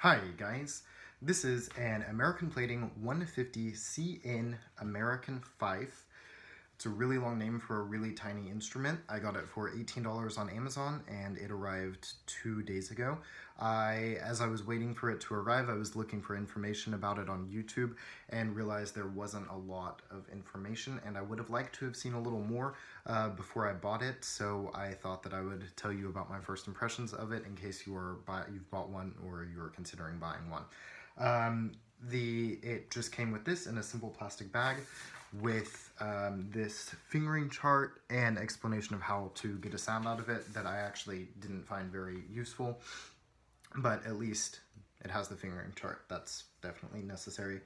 Hi guys, this is an American Plating 150 CN American Fife. It's a really long name for a really tiny instrument. I got it for $18 on Amazon and it arrived 2 days ago. As I was waiting for it to arrive, I was looking for information about it on YouTube and realized there wasn't a lot of information, and I would have liked to have seen a little more before I bought it, so I thought that I would tell you about my first impressions of it in case you've bought one or you're considering buying one. It just came with this in a simple plastic bag with this fingering chart and explanation of how to get a sound out of it that I actually didn't find very useful, but at least it has the fingering chart. That's definitely necessary.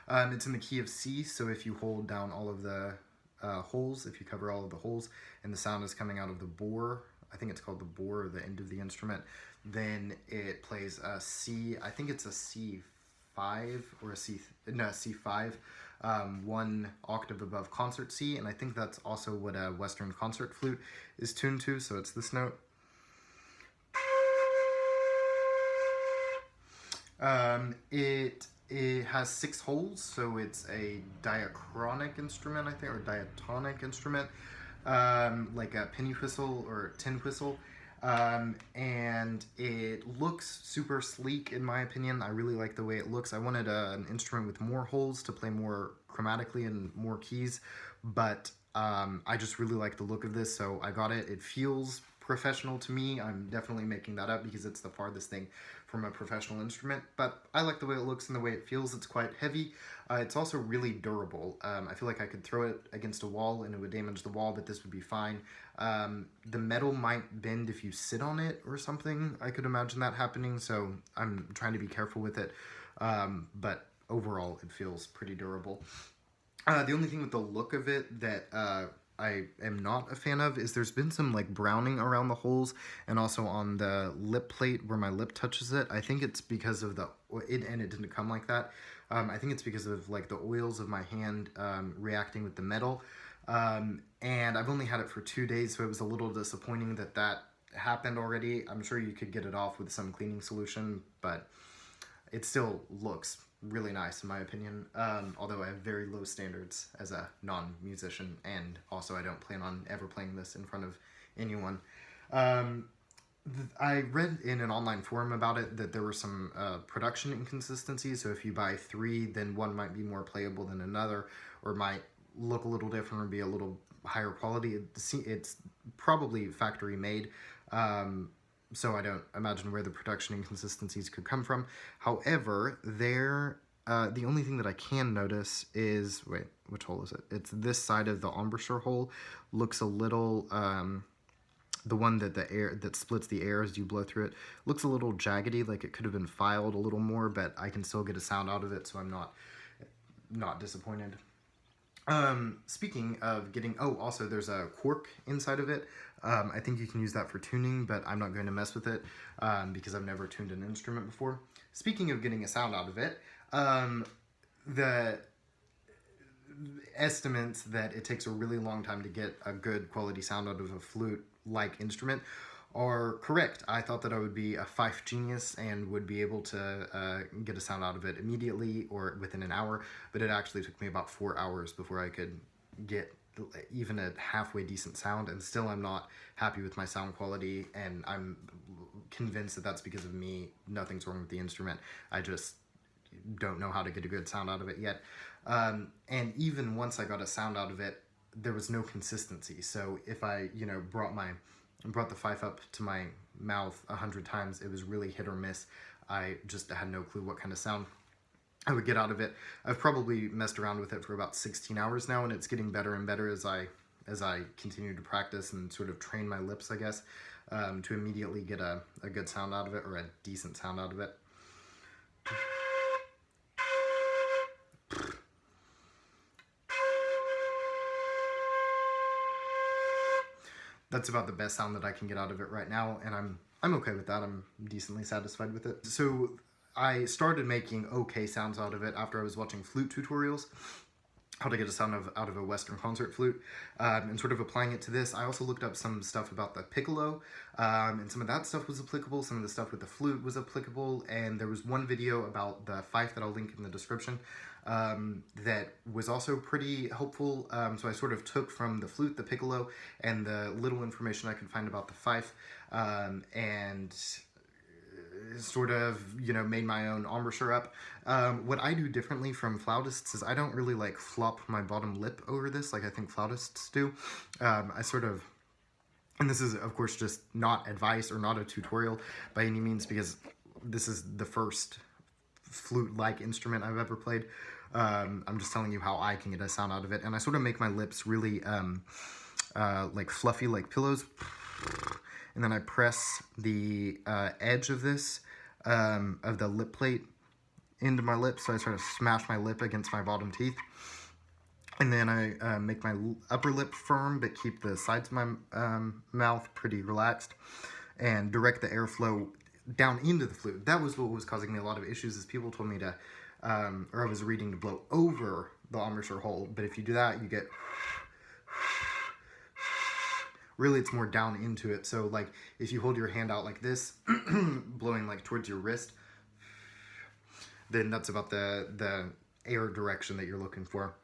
It's in the key of C, so if you hold down all of the holes, if you cover all of the holes and the sound is coming out of the bore, I think it's called the bore or the end of the instrument, then it plays a C. I think it's a C5 or a C5, one octave above concert C, and I think that's also what a Western concert flute is tuned to, so it's this note. It has 6 holes, so it's a diachronic instrument, I think, or diatonic instrument, like a penny whistle or tin whistle. And it looks super sleek in my opinion. I really like the way it looks. I wanted an instrument with more holes to play more chromatically and more keys, but I just really like the look of this, so I got it. It feels professional to me. I'm definitely making that up because it's the farthest thing from a professional instrument, but I like the way it looks and the way it feels. It's quite heavy. It's also really durable. I feel like I could throw it against a wall and it would damage the wall, but this would be fine. The metal might bend if you sit on it or something. I could imagine that happening, so I'm trying to be careful with it, but overall it feels pretty durable. The only thing with the look of it that I am not a fan of is there's been some like browning around the holes and also on the lip plate where my lip touches it. I think it's because of and it didn't come like that. I think it's because of like the oils of my hand reacting with the metal. And I've only had it for 2 days, so it was a little disappointing that happened already. I'm sure you could get it off with some cleaning solution, but it still looks really nice in my opinion, although I have very low standards as a non-musician, and also I don't plan on ever playing this in front of anyone. I read in an online forum about it that there were some production inconsistencies, so if you buy 3, then one might be more playable than another, or might look a little different or be a little higher quality. It's probably factory made, so I don't imagine where the production inconsistencies could come from. However, the only thing that I can notice is, wait, which hole is it? It's this side of the embouchure hole. Looks a little, the one that splits the air as you blow through it, looks a little jaggedy, like it could have been filed a little more, but I can still get a sound out of it, so I'm not disappointed. Speaking of getting, also there's a cork inside of it. I think you can use that for tuning, but I'm not going to mess with it because I've never tuned an instrument before. Speaking of getting a sound out of it, the estimates that it takes a really long time to get a good quality sound out of a flute-like instrument are correct. I thought that I would be a Fife genius and would be able to get a sound out of it immediately or within an hour, but it actually took me about 4 hours before I could get even a halfway decent sound, and still I'm not happy with my sound quality, and I'm convinced that that's because of me. Nothing's wrong with the instrument. I just don't know how to get a good sound out of it yet. And even once I got a sound out of it, there was no consistency. So if I, brought the Fife up to my mouth 100 times, it was really hit or miss. I just had no clue what kind of sound I would get out of it. I've probably messed around with it for about 16 hours now, and it's getting better and better as I continue to practice and sort of train my lips, I guess, to immediately get a good sound out of it, or a decent sound out of it. That's about the best sound that I can get out of it right now, and I'm okay with that. I'm decently satisfied with it. So I started making okay sounds out of it after I was watching flute tutorials. how to get a sound out of a Western concert flute, and sort of applying it to this. I also looked up some stuff about the piccolo, and some of that stuff was applicable, some of the stuff with the flute was applicable, and there was one video about the fife that I'll link in the description that was also pretty helpful. So I sort of took from the flute, the piccolo, and the little information I could find about the fife, and sort of, you know, made my own embouchure up. What I do differently from flautists is I don't really like flop my bottom lip over this like I think flautists do. I sort of, and this is of course just not advice or not a tutorial by any means, because this is the first flute-like instrument I've ever played. I'm just telling you how I can get a sound out of it, and I sort of make my lips really like fluffy, like pillows. And then I press the edge of this, of the lip plate into my lips, so I sort of smash my lip against my bottom teeth. And then I make my upper lip firm, but keep the sides of my mouth pretty relaxed, and direct the airflow down into the flute. That was what was causing me a lot of issues, is people told me to, or I was reading to blow over the embouchure hole, but if you do that, you get... Really, it's more down into it. So, like, if you hold your hand out like this, blowing, like, towards your wrist, then that's about the air direction that you're looking for.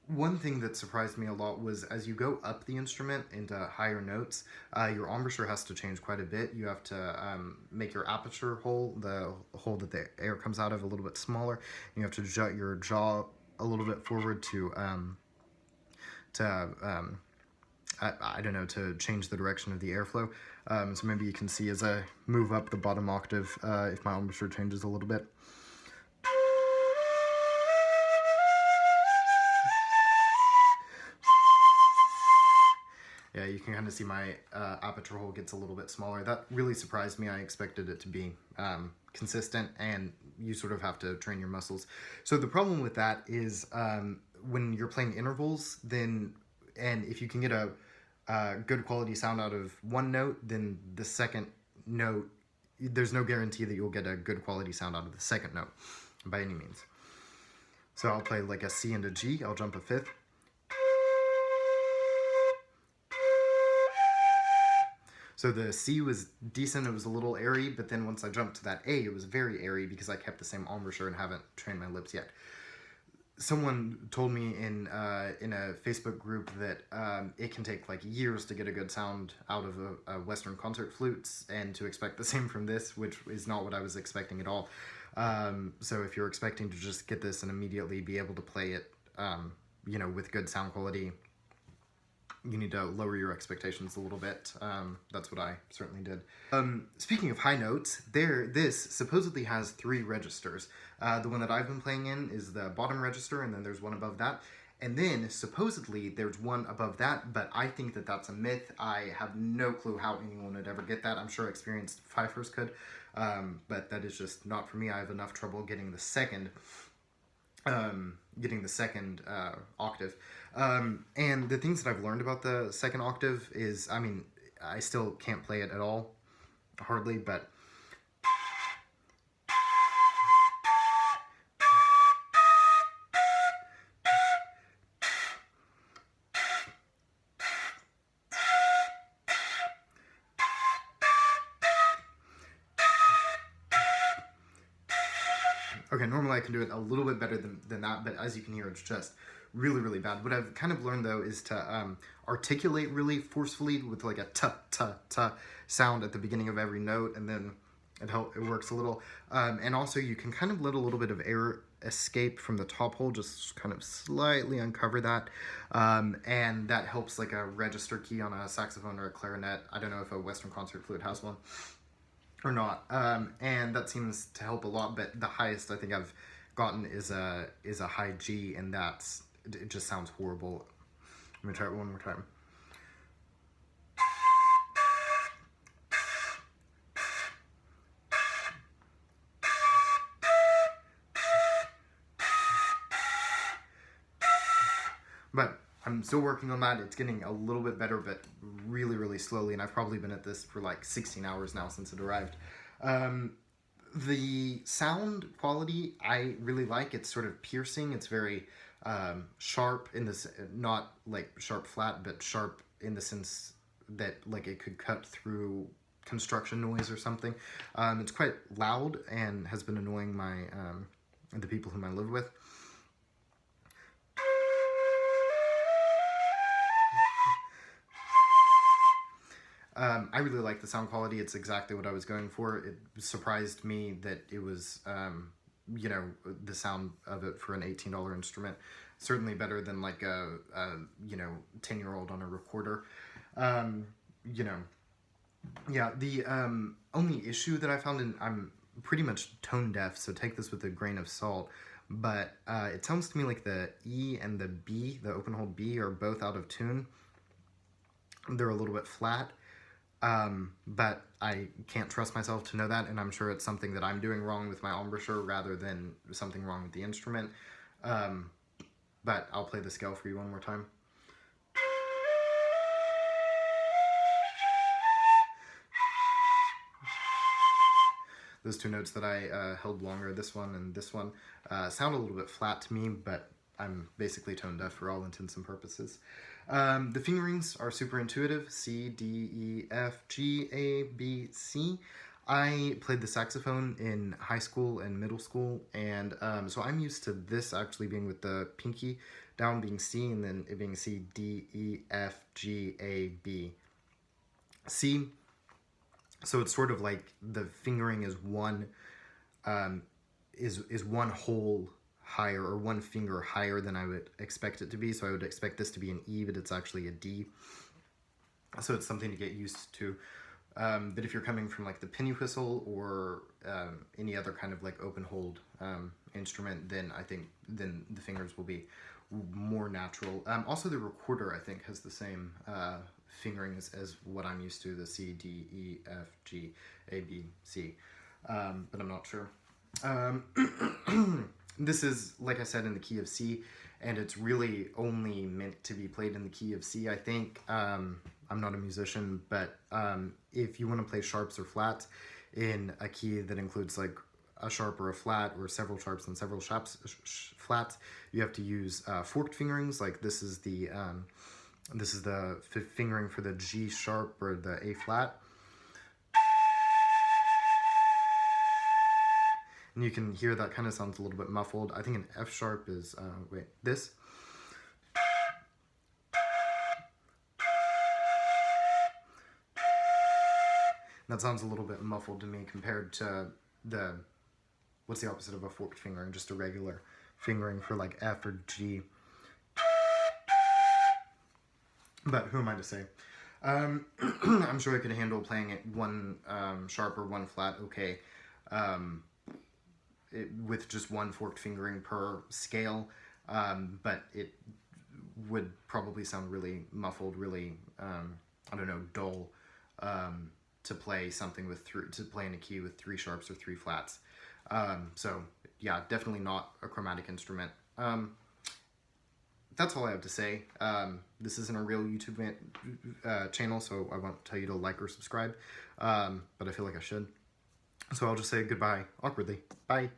One thing that surprised me a lot was as you go up the instrument into higher notes, your embouchure has to change quite a bit. You have to make your aperture hole, the hole that the air comes out of, a little bit smaller. You have to jut your jaw a little bit forward to I don't know, to change the direction of the airflow. So maybe you can see as I move up the bottom octave, if my embouchure changes a little bit. Yeah, you can kind of see my aperture hole gets a little bit smaller. That really surprised me. I expected it to be consistent, and you sort of have to train your muscles. So the problem with that is when you're playing intervals, then, and if you can get a good quality sound out of one note, then the second note, there's no guarantee that you'll get a good quality sound out of the second note by any means. So I'll play like a C and a G, I'll jump a fifth. So the C was decent, it was a little airy, but then once I jumped to that A, it was very airy because I kept the same embouchure and haven't trained my lips yet. Someone told me in a Facebook group that it can take like years to get a good sound out of a Western concert flutes, and to expect the same from this, which is not what I was expecting at all. So if you're expecting to just get this and immediately be able to play it, you know, with good sound quality, you need to lower your expectations a little bit. That's what I certainly did. Speaking of high notes, this supposedly has 3 registers. The one that I've been playing in is the bottom register, and then there's one above that. And then, supposedly, there's one above that, but I think that that's a myth. I have no clue how anyone would ever get that. I'm sure experienced fifers could, but that is just not for me. I have enough trouble getting the second octave. And the things that I've learned about the second octave is, I mean, I still can't play it at all, hardly, but okay, normally I can do it a little bit better than that, but as you can hear, it's just really, really bad. What I've kind of learned, though, is to articulate really forcefully with like a ta-ta-ta sound at the beginning of every note, and then it works a little. And also, you can kind of let a little bit of air escape from the top hole, just kind of slightly uncover that. And that helps like a register key on a saxophone or a clarinet. I don't know if a Western concert flute has one or not. And that seems to help a lot, but the highest I think I've gotten is a high G, and it just sounds horrible. Let me try it one more time. But I'm I'm still working on that. It's getting a little bit better, but really, really slowly. And I've probably been at this for like 16 hours now since it arrived. The sound quality I really like. It's sort of piercing. It's very sharp in this, not like sharp flat, but sharp in the sense that like it could cut through construction noise or something. It's quite loud and has been annoying the people whom I live with. I really like the sound quality. It's exactly what I was going for. It surprised me that it was, the sound of it for an $18 instrument. Certainly better than like a 10-year-old on a recorder. Yeah, the only issue that I found, and I'm pretty much tone deaf, so take this with a grain of salt, but it sounds to me like the E and the B, the open hold B, are both out of tune. They're a little bit flat. But I can't trust myself to know that, and I'm sure it's something that I'm doing wrong with my embouchure rather than something wrong with the instrument. But I'll play the scale for you one more time. Those two notes that I held longer, this one and this one, sound a little bit flat to me, but I'm basically tone deaf for all intents and purposes. The fingerings are super intuitive. C, D, E, F, G, A, B, C. I played the saxophone in high school and middle school, and so I'm used to this actually being with the pinky down being C, and then it being C, D, E, F, G, A, B, C. So it's sort of like the fingering is one is one whole higher, or one finger higher than I would expect it to be. So I would expect this to be an E, but it's actually a D. So it's something to get used to. But if you're coming from like the penny whistle or any other kind of like open hold instrument, then I think then the fingers will be more natural. Also the recorder I think has the same fingering as what I'm used to, the C, D, E, F, G, A, B, C. But I'm not sure. This is, like I said, in the key of C, and it's really only meant to be played in the key of C, I think. I'm not a musician, but if you want to play sharps or flats in a key that includes like a sharp or a flat, or several sharps and several flats, you have to use forked fingerings. Like this is the fingering for the G sharp or the A flat. And you can hear that kind of sounds a little bit muffled. I think an F sharp is, this. That sounds a little bit muffled to me compared to what's the opposite of a forked fingering? Just a regular fingering for like F or G. But who am I to say? I'm sure I could handle playing it one sharp or one flat okay. With just one forked fingering per scale, but it would probably sound really muffled, really, I don't know, dull, to play something with to play in a key with 3 sharps or 3 flats. So yeah, definitely not a chromatic instrument. That's all I have to say. This isn't a real YouTube channel, so I won't tell you to like or subscribe, but I feel like I should. So I'll just say goodbye awkwardly. Bye.